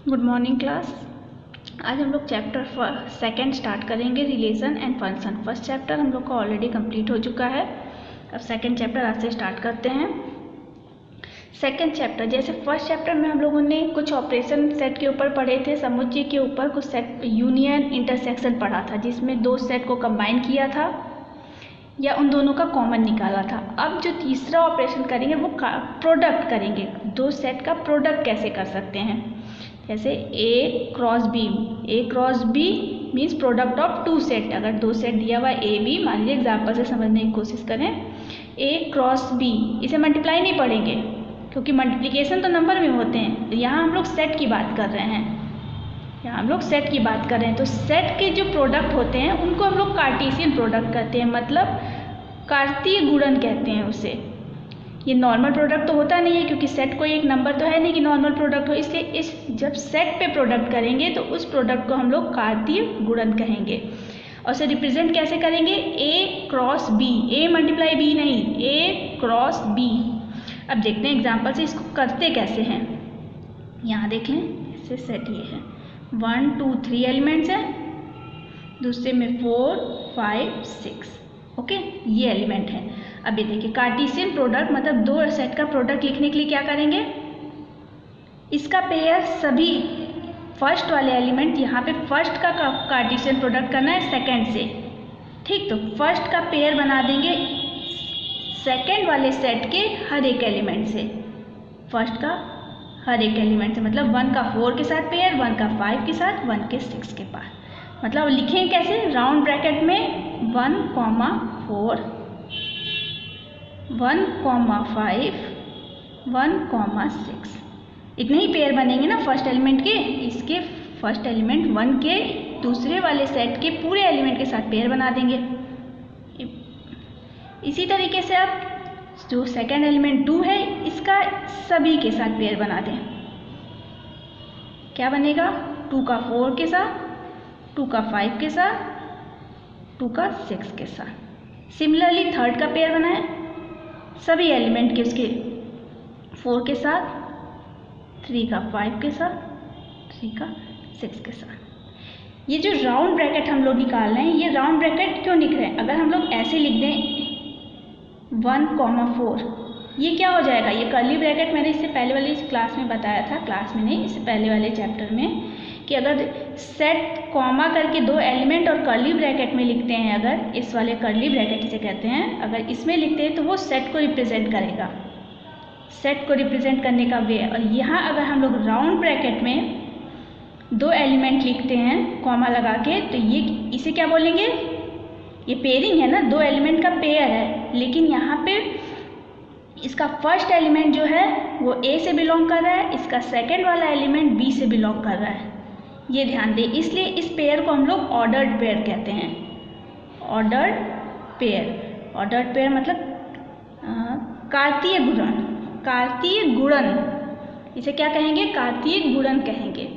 Good morning class. आज हम लोग चैप्टर सेकंड स्टार्ट करेंगे, relation and function. First chapter हम लोग का ऑलरेडी कंप्लीट हो चुका है। अब सेकंड चैप्टर आज से स्टार्ट करते हैं। सेकंड चैप्टर, जैसे फर्स्ट चैप्टर में हम लोगों ने कुछ ऑपरेशन सेट के ऊपर पढ़े थे, समुच्चय के ऊपर कुछ सेट यूनियन इंटरसेक्शन पढ़ा था, जिसमें दो सेट को कंबाइन किया था या उन दोनों का कॉमन निकाला था। अब जो तीसरा ऑपरेशन करेंगे वो प्रोडक्ट करेंगे। दो सेट का प्रोडक्ट कैसे कर सकते हैं, जैसे A cross B. A cross B means product of two set. अगर दो सेट दिया हुआ ए बी, मान लीजिए एग्जाम्पल से समझने की कोशिश करें, ए क्रॉस बी, इसे मल्टीप्लाई नहीं पढ़ेंगे क्योंकि मल्टीप्लिकेशन तो नंबर में होते हैं। यहाँ हम लोग सेट की बात कर रहे हैं, तो सेट के जो प्रोडक्ट होते हैं उनको हम लोग कार्टेशियन प्रोडक्ट कहते हैं, मतलब कार्तीय गुणन कहते हैं उसे। ये नॉर्मल प्रोडक्ट तो होता नहीं है क्योंकि सेट कोई एक नंबर तो है नहीं कि नॉर्मल प्रोडक्ट हो, इसलिए जब सेट पे प्रोडक्ट करेंगे तो उस प्रोडक्ट को हम लोग कार्तीय गुणन कहेंगे। और उसे रिप्रेजेंट कैसे करेंगे, ए cross B, A multiply B नहीं, ए क्रॉस बी। अब देखते हैं एग्जाम्पल से इसको करते कैसे हैं। यहाँ देख लें, इससे सेट ये है 1 2 3 एलिमेंट्स हैं, दूसरे में 4 5 6, ओके, ये एलिमेंट है। अब ये देखिए कार्टेशियन प्रोडक्ट मतलब दो सेट का प्रोडक्ट लिखने के लिए क्या करेंगे, इसका पेयर सभी फर्स्ट वाले एलिमेंट, यहाँ पे फर्स्ट का कार्टेशियन प्रोडक्ट करना है सेकंड से, ठीक। तो फर्स्ट का पेयर बना देंगे सेकंड वाले सेट के हर एक एलिमेंट से, फर्स्ट का हर एक एलिमेंट से, मतलब 1 का 4 के साथ पेयर, 1 का 5 के साथ, 1 के 6 के पास। मतलब लिखें कैसे, राउंड ब्रैकेट में 1, 4, 1, 5, 1, 6, इतने ही पेयर बनेंगे ना फर्स्ट एलिमेंट के। इसके फर्स्ट एलिमेंट 1 के दूसरे वाले सेट के पूरे एलिमेंट के साथ पेयर बना देंगे। इसी तरीके से अब जो सेकंड एलिमेंट 2 है, इसका सभी के साथ पेयर बना दें। क्या बनेगा, 2 का 4 के साथ, 2 का 5 के साथ, 2 का 6 के साथ। सिमिलरली थर्ड का पेयर बनाएं सभी एलिमेंट के, उसके 4 के साथ, 3 का 5 के साथ, 3 का 6 के साथ। ये जो राउंड ब्रैकेट हम लोग निकाल रहे हैं, ये राउंड ब्रैकेट क्यों लिख रहे हैं, अगर हम लोग ऐसे लिख दें 1, 4, ये क्या हो जाएगा, ये कर्ली ब्रैकेट मैंने इससे पहले वाली क्लास में बताया था, क्लास में नहीं, इससे पहले वाले चैप्टर में, कि अगर सेट कॉमा करके दो एलिमेंट और कर्ली ब्रैकेट में लिखते हैं, अगर इस वाले कर्ली ब्रैकेट इसे कहते हैं, अगर इसमें लिखते हैं तो वो सेट को रिप्रेजेंट करेगा, सेट को रिप्रेजेंट करने का वे। और यहाँ अगर हम लोग राउंड ब्रैकेट में दो एलिमेंट लिखते हैं कॉमा लगा के, तो ये इसे क्या बोलेंगे, ये पेयरिंग है ना, दो एलिमेंट का पेयर है, लेकिन यहाँ पे इसका फर्स्ट एलिमेंट जो है वो ए से बिलोंग कर रहा है, इसका सेकंड वाला एलिमेंट बी से बिलोंग कर रहा है, ये ध्यान दें। इसलिए इस पेयर को हम लोग ऑर्डर्ड पेयर कहते हैं, ऑर्डर्ड पेयर। ऑर्डर्ड पेयर मतलब कार्तीय गुणन, कार्तीय गुणन, इसे क्या कहेंगे, कार्तीय गुणन कहेंगे।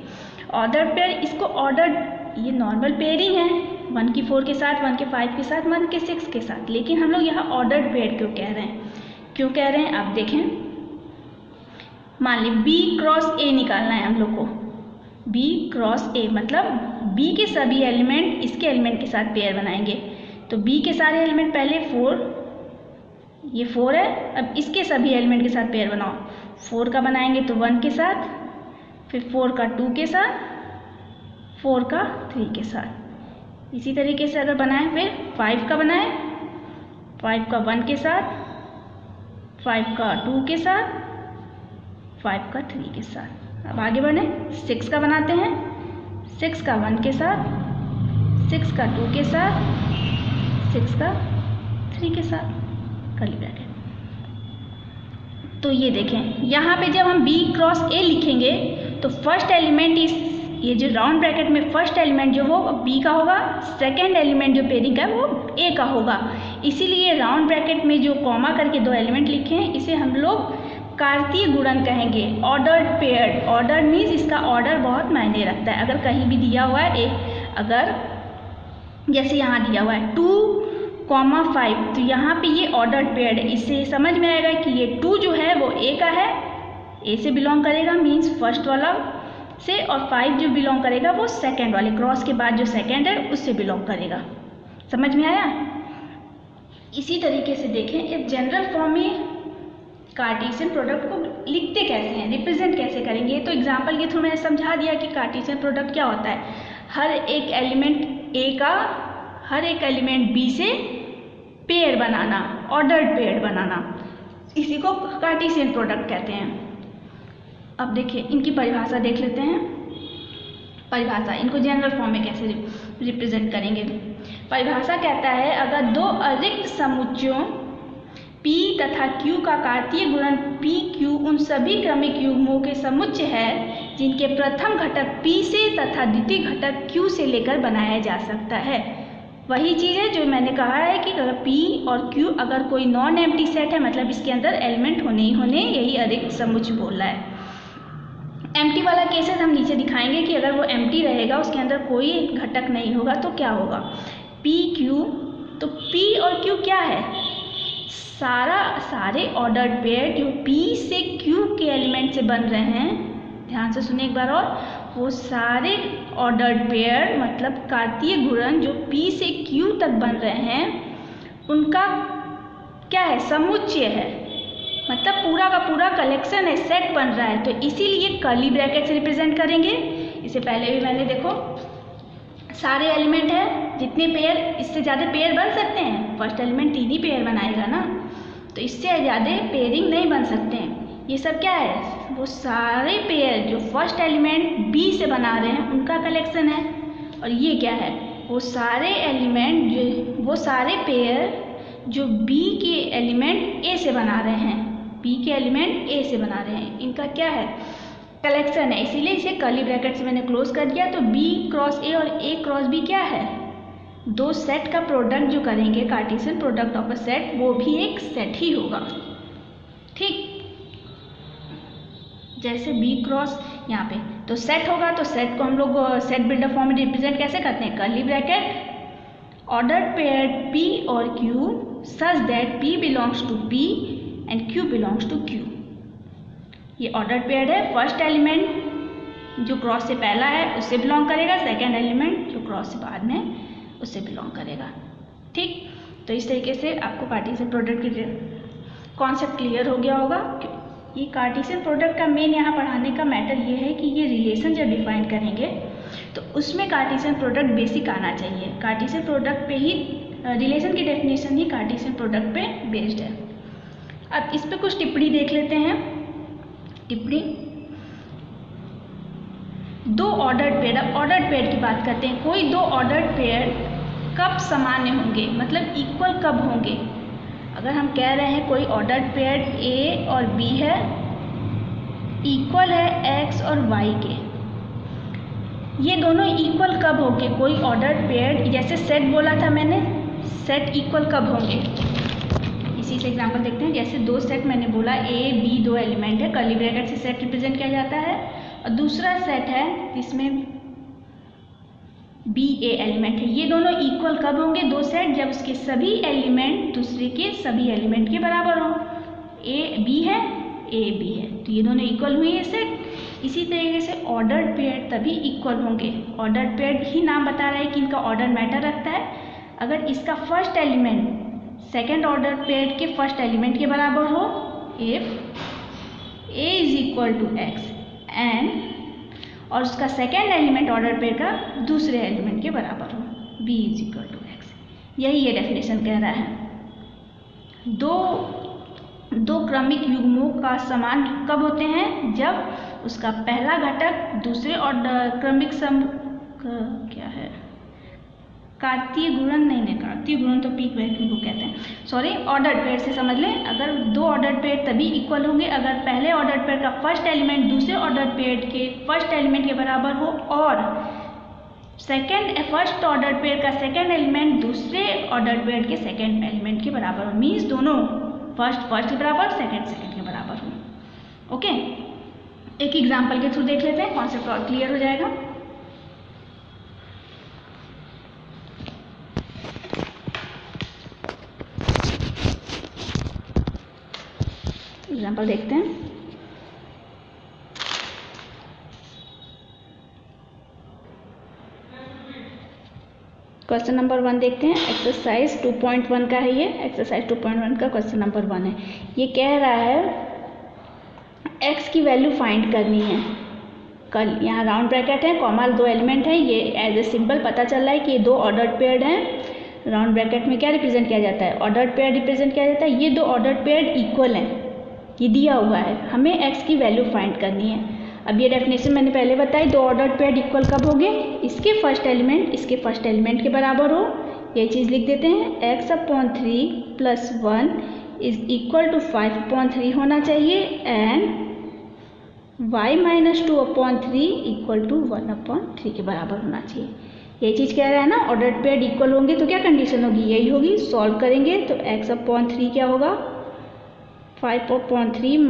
ऑर्डर्ड पेयर, इसको ऑर्डर्ड, ये नॉर्मल पेयरिंग है 1 की 4 के साथ, 1 के 5 के साथ, 1 के 6 के साथ, लेकिन हम लोग यहाँ ऑर्डर्ड पेयर क्यों कह रहे हैं, आप देखें। मान ली बी क्रॉस ए निकालना है हम लोग को, बी क्रॉस ए मतलब बी के सभी एलिमेंट इसके एलिमेंट के साथ पेयर बनाएंगे। तो बी के सारे एलिमेंट पहले 4, ये 4 है, अब इसके सभी एलिमेंट के साथ पेयर बनाओ। 4 का बनाएंगे तो 1 के साथ, फिर 4 का 2 के साथ, 4 का 3 के साथ। इसी तरीके से अगर बनाएं, फिर 5 का बनाएं, 5 का 1 के साथ, 5 का 2 के साथ, 5 का 3 के साथ। अब आगे बढ़े, 6 का बनाते हैं, 6 का 1 के साथ, 6 का 2 के साथ, 6 का 3 के साथ, कर्ली ब्रैकेट। तो ये देखें, यहाँ पे जब हम बी क्रॉस ए लिखेंगे तो फर्स्ट एलिमेंट ये जो राउंड ब्रैकेट में फर्स्ट एलिमेंट जो वो बी का होगा, सेकेंड एलिमेंट जो पेयरिंग का वो ए का होगा। इसीलिए राउंड ब्रैकेट में जो कॉमा करके दो एलिमेंट लिखे हैं, इसे हम लोग कार्तीय गुणन कहेंगे, ऑर्डर्ड पेयर्ड। ऑर्डर्ड मीन्स इसका ऑर्डर बहुत मायने रखता है। अगर कहीं भी दिया हुआ है अगर जैसे यहाँ दिया हुआ है 2, 5, तो यहाँ पे ये ऑर्डर्ड पेयर्ड है। इससे समझ में आएगा कि ये 2 जो है वो ए का है, ए से बिलोंग करेगा, मीन्स फर्स्ट वाला से, और 5 जो बिलोंग करेगा वो सेकेंड वाले क्रॉस के बाद जो सेकेंड है उससे बिलोंग करेगा। समझ में आया? इसी तरीके से देखें, एक जनरल फॉर्म में कार्टेशियन प्रोडक्ट को लिखते कैसे हैं, रिप्रेजेंट कैसे करेंगे। तो एग्जांपल के थ्रू मैंने समझा दिया कि कार्टेशियन प्रोडक्ट क्या होता है। हर एक एलिमेंट ए का हर एक एलिमेंट बी से पेयर बनाना, ऑर्डर्ड पेयर बनाना, इसी को कार्टेशियन प्रोडक्ट कहते हैं। अब देखिए इनकी परिभाषा देख लेते हैं। परिभाषा, इनको जनरल फॉर्म में कैसे रिप्रेजेंट करेंगे। परिभाषा कहता है, अगर दो अरिक्त समुच्चयों P तथा Q का कार्तीय गुणन PQ उन सभी क्रमिक युग्मों के समुच्चय है जिनके प्रथम घटक P से तथा द्वितीय घटक Q से लेकर बनाया जा सकता है। वही चीज़ है जो मैंने कहा है कि अगर P और Q अगर कोई नॉन एम्प्टी सेट है, मतलब इसके अंदर एलिमेंट होने ही होने, यही अरिक्त समुच्चय बोल रहा है। एम्प्टी वाला केसेस हम नीचे दिखाएंगे कि अगर वो एम्प्टी रहेगा, उसके अंदर कोई घटक नहीं होगा तो क्या होगा। P Q, तो P और Q क्या है, सारे ऑर्डर्ड पेयर जो P से Q के एलिमेंट से बन रहे हैं, ध्यान से सुनिए एक बार और, वो सारे ऑर्डर्ड पेयर मतलब कार्तीय गुणन जो P से Q तक बन रहे हैं उनका क्या है, समुच्चय है, मतलब पूरा का पूरा कलेक्शन है, सेट बन रहा है। तो इसीलिए कर्ली ब्रैकेट से रिप्रेजेंट करेंगे। इससे पहले भी मैंने देखो सारे एलिमेंट है, जितने पेयर, इससे ज़्यादा पेयर बन सकते हैं, फर्स्ट एलिमेंट 3 ही पेयर बनाएगा ना, तो इससे ज़्यादा पेयरिंग नहीं बन सकते हैं। ये सब क्या है, वो सारे पेयर जो फर्स्ट एलिमेंट बी से बना रहे हैं उनका कलेक्शन है। और ये क्या है, वो सारे एलिमेंट वो सारे पेयर जो बी के एलिमेंट ए से बना रहे हैं, बी के एलिमेंट ए से बना रहे हैं, इनका क्या है, कलेक्शन है। इसीलिए इसे कर्ली ब्रैकेट से मैंने क्लोज कर दिया। तो बी क्रॉस ए और ए क्रॉस बी क्या है, दो सेट का प्रोडक्ट जो करेंगे, Cartesian product of a set, वो भी एक सेट ही होगा। ठीक, जैसे बी क्रॉस यहाँ पे तो सेट होगा, तो सेट को हम लोग सेट बिल्डर फॉर्म में रिप्रेजेंट कैसे करते हैं, curly bracket ordered pair P और Q such that P belongs to P and Q belongs to Q। ये ऑर्डर्ड पेयर है, फर्स्ट एलिमेंट जो क्रॉस से पहला है उससे बिलोंग करेगा, सेकेंड एलिमेंट जो क्रॉस से बाद में उससे बिलोंग करेगा। ठीक, तो इस तरीके से आपको कार्टेशियन प्रोडक्ट की कॉन्सेप्ट क्लियर हो गया होगा। ये कार्टेशियन प्रोडक्ट का मेन यहाँ पढ़ाने का मैटर ये है कि ये रिलेशन जब डिफाइन करेंगे तो उसमें कार्टेशियन प्रोडक्ट बेसिक आना चाहिए। कार्टेशियन प्रोडक्ट पे ही रिलेशन की डेफिनेशन ही कार्टेशियन प्रोडक्ट पे बेस्ड है। अब इस पे कुछ टिप्पणी देख लेते हैं। टिप्पणी, दो ऑर्डर्ड पेयर की बात करते हैं। कोई दो ऑर्डर्ड पेयर कब सामान्य होंगे, मतलब इक्वल कब होंगे। अगर हम कह रहे हैं कोई ऑर्डर्ड पेयर ए और बी है, इक्वल है एक्स और वाई के, ये दोनों इक्वल कब होंगे, कोई ऑर्डर्ड पेयर, जैसे सेट बोला था मैंने, सेट इक्वल कब होंगे। इसी से एग्जांपल देखते हैं। जैसे दो सेट मैंने बोला, ए बी दो एलिमेंट है, कर्ली ब्रैकेट से सेट रिप्रेजेंट किया जाता है, और दूसरा सेट है जिसमें बी ए एलिमेंट है। ये दोनों इक्वल कब होंगे, दो सेट, जब उसके सभी एलिमेंट दूसरे के सभी एलिमेंट के बराबर हों। ए बी है, ए बी है, तो ये दोनों इक्वल हुए ये सेट। इसी तरीके से ऑर्डर्ड पेयर तभी इक्वल होंगे। ऑर्डर्ड पेयर ही नाम बता रहा है कि इनका ऑर्डर मैटर रखता है। अगर इसका first element second order pair के फर्स्ट एलिमेंट के बराबर हो, if a is equal to x and, और उसका सेकेंड एलिमेंट ऑर्डर पेयर का दूसरे एलिमेंट के बराबर हो, b is equal to x. यही ये डेफिनेशन कह रहा है। दो क्रमिक युग्मों का समान कब होते हैं, जब उसका पहला घटक दूसरे ऑर्डर क्रमिक क्या है, कार्तीय गुणन नहीं, कार्तीय गुणन तो पीक वैल्यू को कहते हैं, सॉरी, ऑर्डर्ड पेयर से समझ लें। अगर दो ऑर्डर्ड पेयर तभी इक्वल होंगे अगर पहले ऑर्डर्ड पेयर का फर्स्ट एलिमेंट दूसरे ऑर्डर्ड पेयर के फर्स्ट एलिमेंट के बराबर हो, और फर्स्ट ऑर्डर्ड पेयर का सेकेंड एलिमेंट दूसरे ऑर्डर्ड पेयर के सेकेंड एलिमेंट के बराबर हो, मीन्स दोनों फर्स्ट के बराबर, सेकेंड के बराबर हो। ओके, एक एग्जाम्पल के थ्रू देख लेते हैं, कॉन्सेप्ट और क्लियर हो जाएगा। एग्जाम्पल देखते हैं। क्वेश्चन नंबर 1 देखते हैं। एक्सरसाइज 2.1 का है ये, एक्सरसाइज 2.1 का क्वेश्चन नंबर 1 है। ये कह रहा है x की वैल्यू फाइंड करनी है। कल यहाँ राउंड ब्रैकेट है, कॉमा 2 एलिमेंट है, ये एज ए सिंबल पता चल रहा है कि ये 2 ऑर्डर्ड पेयर्ड हैं। राउंड ब्रैकेट में क्या रिप्रेजेंट किया जाता है? ऑर्डर्ड पेयर रिप्रेजेंट किया जाता है। ये 2 ऑर्डर्ड पेयर इक्वल हैं, ये दिया हुआ है, हमें x की वैल्यू फाइंड करनी है। अब ये डेफिनेशन मैंने पहले बताई, 2 ऑर्डर्ड पेयर इक्वल कब होंगे? इसके फर्स्ट एलिमेंट इसके फर्स्ट एलिमेंट के बराबर हो। ये चीज़ लिख देते हैं, x/3 + 1 इज इक्वल टू 5/3 होना चाहिए एंड y - 2/3 इक्वल टू 1/3 के बराबर होना चाहिए। यही चीज़ कह रहा है ना, ऑर्डर्ड पेयर इक्वल होंगे तो क्या कंडीशन होगी? यही होगी। सॉल्व करेंगे तो x/3 क्या होगा? 5/3 -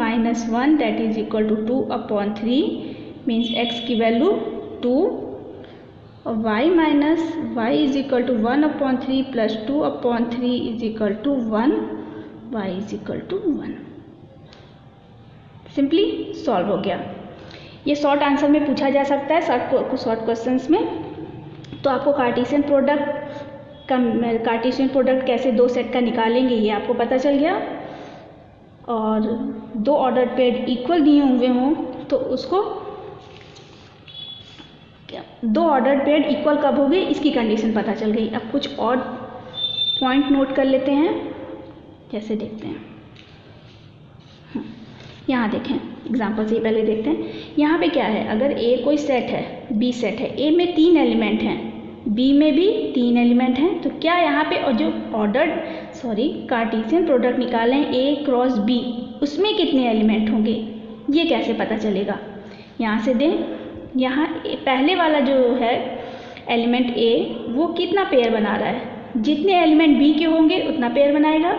1 that is equal to 2/3 means x की वैल्यू 2 और y is equal to 1/3 + 2/3 is equal to 1, y is equal to 1। Simply solve हो गया। ये शॉर्ट आंसर में पूछा जा सकता है शॉर्ट क्वेश्चंस में। तो आपको कार्टेशियन प्रोडक्ट कैसे 2 सेट का निकालेंगे ये आपको पता चल गया। और 2 ऑर्डर पेयर इक्वल दिए हुए हों तो उसको 2 ऑर्डर पेयर इक्वल कब हो गए इसकी कंडीशन पता चल गई। अब कुछ और पॉइंट नोट कर लेते हैं, कैसे देखते हैं। यहाँ देखें एग्जाम्पल से पहले देखते हैं। यहाँ पे क्या है, अगर A कोई सेट है, B सेट है, A में 3 एलिमेंट हैं, B में भी 3 एलिमेंट हैं, तो क्या यहाँ पे और जो कार्टेशियन प्रोडक्ट निकालें A क्रॉस B, उसमें कितने एलिमेंट होंगे ये कैसे पता चलेगा? यहाँ से दें, यहाँ पहले वाला जो है एलिमेंट A वो कितना पेयर बना रहा है? जितने एलिमेंट B के होंगे उतना पेयर बनाएगा।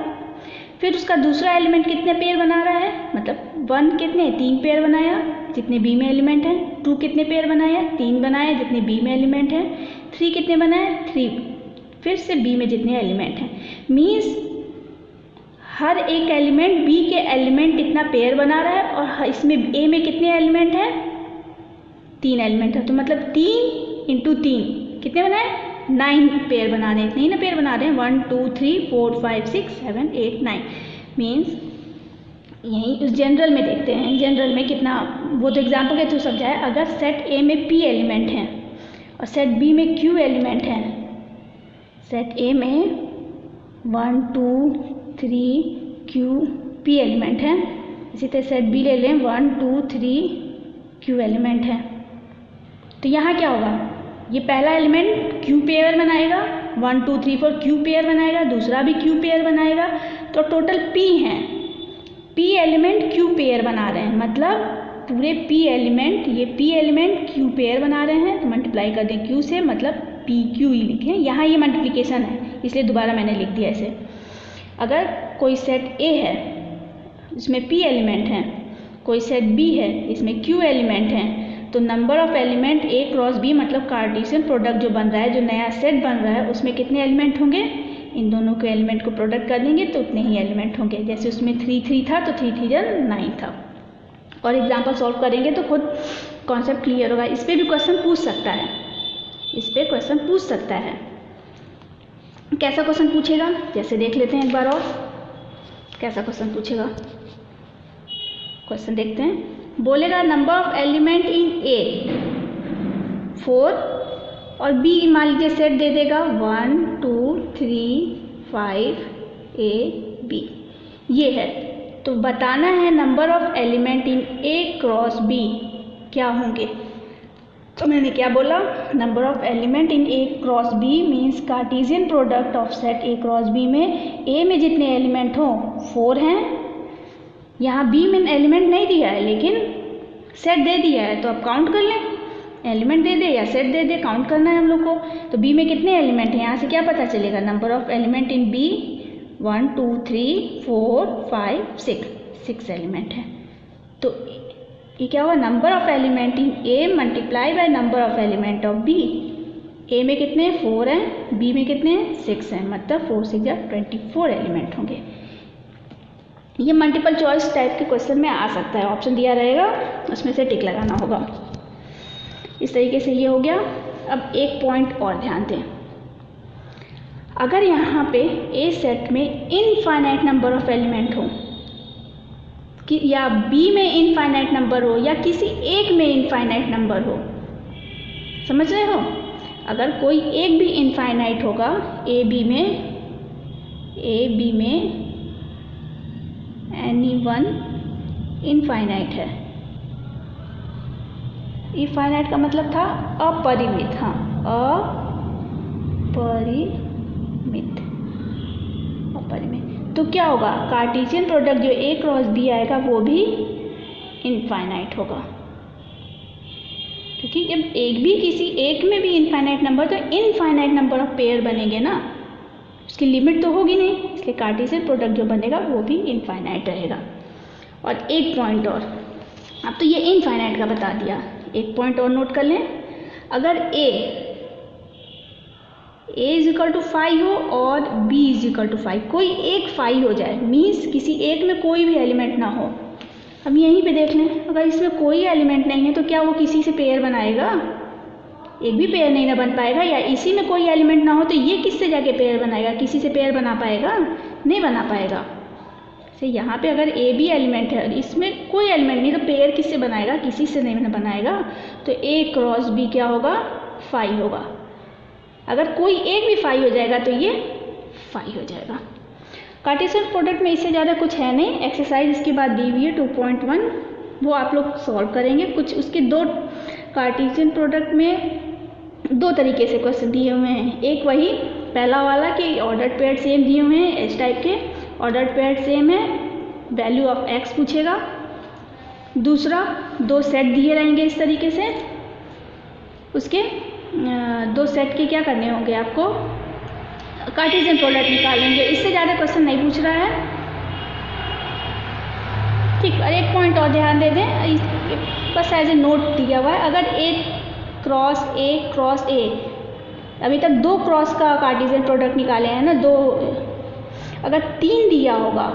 फिर उसका दूसरा एलिमेंट कितने पेयर बना रहा है, मतलब 1 कितने 3 पेयर बनाया जितने B में एलिमेंट हैं, 2 कितने पेयर बनाया 3 बनाया जितने B में एलिमेंट हैं, 3 कितने बनाए 3 फिर से B में जितने एलिमेंट हैं। मीन्स हर एक एलिमेंट B के एलिमेंट इतना पेयर बना रहा है और इसमें A में कितने एलिमेंट हैं 3 एलिमेंट है, तो मतलब 3 × 3 कितने बनाए 9 पेयर बना रहे हैं। इतने ही ना पेयर बना रहे हैं, 1 2 3 4 5 6 7 8 9। मीन्स यहीं उस जनरल में देखते हैं, जनरल में कितना, वो तो एग्जाम्पल के थ्रू समझाए। अगर सेट A में P एलिमेंट हैं और सेट B में Q एलिमेंट हैं, सेट A में 1 2 3 Q P एलिमेंट हैं, इसी तरह सेट B ले लें 1 2 3 Q एलिमेंट हैं, तो यहाँ क्या होगा, ये पहला एलिमेंट Q पेयर बनाएगा, 1 2 3 4 Q पेयर बनाएगा, दूसरा भी Q पेयर बनाएगा, तो टोटल P हैं, P एलिमेंट Q पेयर बना रहे हैं, मतलब पूरे P एलिमेंट, ये P एलिमेंट Q पेयर बना रहे हैं, तो मल्टीप्लाई कर दें Q से, मतलब PQ ही लिखें। यहाँ ये मल्टीप्लिकेशन है इसलिए दोबारा मैंने लिख दिया ऐसे। अगर कोई सेट A है इसमें P एलिमेंट हैं, कोई सेट B है इसमें Q एलिमेंट हैं, तो number of element A cross B मतलब कार्टेशियन प्रोडक्ट जो बन रहा है, जो नया सेट बन रहा है, उसमें कितने एलिमेंट होंगे? इन दोनों के एलिमेंट को प्रोडक्ट कर देंगे तो उतने ही एलिमेंट होंगे। जैसे उसमें 3 3 था तो 3 3 9 था। और एग्जाम्पल सॉल्व करेंगे तो खुद कॉन्सेप्ट क्लियर होगा। इस पर भी क्वेश्चन पूछ सकता है, इस पर क्वेश्चन पूछ सकता है। कैसा क्वेश्चन पूछेगा जैसे देख लेते हैं एक बार और, कैसा क्वेश्चन पूछेगा। क्वेश्चन देखते हैं। बोलेगा number of element in A 4 और B मान लीजिए सेट दे देगा 1 2 3 5 A B, ये है। तो बताना है number of element in A cross B क्या होंगे। तो मैंने क्या बोला, number of element in A cross B means Cartesian product of set A cross B में A में जितने एलिमेंट हों 4 हैं। यहाँ B में एलिमेंट नहीं दिया है लेकिन सेट दे दिया है, तो आप काउंट कर लें, एलिमेंट दे दे या सेट दे दे, काउंट करना है हम लोग को। तो B में कितने एलिमेंट हैं, यहाँ से क्या पता चलेगा, number of element in B 1 2 3 4 5 6 element हैं। तो ये क्या हुआ, number of element in A multiply by number of element of B। A में कितने 4 हैं, B में कितने 6 हैं, मतलब 4 6 24 एलिमेंट होंगे। ये मल्टीपल चॉइस टाइप के क्वेश्चन में आ सकता है, ऑप्शन दिया रहेगा उसमें से टिक लगाना होगा। इस तरीके से ये हो गया। अब एक पॉइंट और ध्यान दें, अगर यहाँ पे ए सेट में इनफाइनाइट नंबर ऑफ एलिमेंट हो कि या बी में इनफाइनाइट नंबर हो या किसी एक में इनफाइनाइट नंबर हो, समझ रहे हो? अगर कोई एक भी इनफाइनाइट होगा, ए बी में एनी वन इनफाइनाइट है। इनफाइनाइट का मतलब था अपरिमित, हाँ अपरिमित। तो क्या होगा, कार्टेशियन प्रोडक्ट जो ए क्रॉस बी आएगा वो भी इनफाइनाइट होगा, क्योंकि जब एक भी किसी एक में भी इनफाइनाइट नंबर तो इनफाइनाइट नंबर ऑफ पेयर बनेंगे ना, उसकी लिमिट तो होगी नहीं, इसलिए कार्टेशियन प्रोडक्ट जो बनेगा वो भी इनफाइनाइट रहेगा। और एक पॉइंट और, अब तो ये इनफाइनाइट का बता दिया, एक पॉइंट और नोट कर लें। अगर ए इज इक्वल टू 5 हो और बी इज इक्वल टू 5, कोई एक 5 हो जाए, मीन्स किसी एक में कोई भी एलिमेंट ना हो। अब यहीं पे देख लें, अगर इसमें कोई एलिमेंट नहीं है तो क्या वो किसी से पेयर बनाएगा? एक भी पेयर नहीं ना बन पाएगा। या इसी में कोई एलिमेंट ना हो तो ये किससे जाके पेयर बनाएगा? किसी से पेयर बना पाएगा? नहीं बना पाएगा। से यहाँ पे अगर ए बी एलिमेंट है और इसमें कोई एलिमेंट नहीं तो पेयर किससे बनाएगा? किसी से नहीं बनाएगा। तो ए क्रॉस बी क्या होगा? 5 होगा। अगर कोई एक भी 5 हो जाएगा तो ये 5 हो जाएगा। कार्टेशियन प्रोडक्ट में इससे ज़्यादा कुछ है नहीं। एक्सरसाइज इसके बाद दी हुई है 2.1, वो आप लोग सॉल्व करेंगे। कुछ उसके दो कार्टेशियन प्रोडक्ट में दो तरीके से क्वेश्चन दिए हुए हैं। एक वही पहला वाला कि ऑर्डर्ड पेयर सेम दिए हुए हैं, एच टाइप के ऑर्डर्ड पेयर सेम है, वैल्यू ऑफ एक्स पूछेगा। दूसरा दो सेट दिए रहेंगे इस तरीके से, उसके दो सेट के क्या करने होंगे आपको? कार्टेशियन प्रोडक्ट निकालेंगे। इससे ज़्यादा क्वेश्चन नहीं पूछ रहा है, ठीक। और एक पॉइंट और ध्यान दे दें, बस एज ए नोट दिया हुआ है। अगर ए क्रॉस ए, अभी तक 2 क्रॉस का कार्टेशियन प्रोडक्ट निकाले हैं ना, 2। अगर 3 दिया होगा,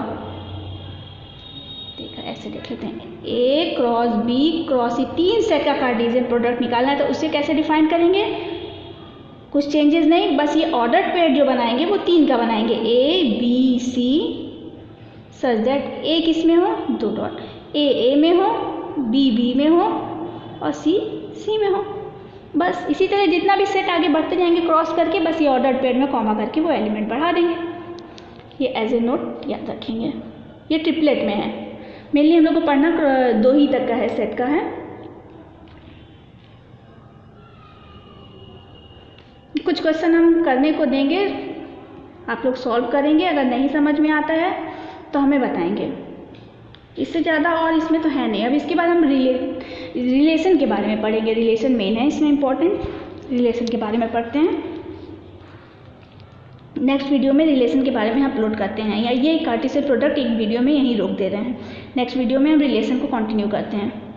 देखा ऐसे देख लेते हैं, ए क्रॉस बी क्रॉस सी, 3 सेट का कार्टेशियन प्रोडक्ट निकालना है तो उसे कैसे डिफाइन करेंगे? कुछ चेंजेस नहीं, बस ये ऑर्डर्ड पेयर जो बनाएंगे वो 3 का बनाएंगे, A B C, such that ए किस में हो? 2 डॉट, ए में हो, बी में हो और सी में हो। बस इसी तरह जितना भी सेट आगे बढ़ते जाएंगे क्रॉस करके, बस ये ऑर्डर्ड पेयर में कॉमा करके वो एलिमेंट बढ़ा देंगे। ये एज ए नोट याद रखेंगे। ये ट्रिपलेट में है, मेनली हम लोग को पढ़ना 2 ही तक का है, सेट का है। कुछ क्वेश्चन हम करने को देंगे, आप लोग सॉल्व करेंगे। अगर नहीं समझ में आता है तो हमें बताएंगे। इससे ज़्यादा और इसमें तो है नहीं। अब इसके बाद हम रिलेशन के बारे में पढ़ेंगे। रिलेशन मेन है इसमें इम्पोर्टेंट, रिलेशन के बारे में पढ़ते हैं। नेक्स्ट वीडियो में रिलेशन के बारे में अपलोड करते हैं, या ये कार्टेशियन प्रोडक्ट एक वीडियो में यहीं रोक दे रहे हैं। नेक्स्ट वीडियो में हम रिलेशन को कंटिन्यू करते हैं।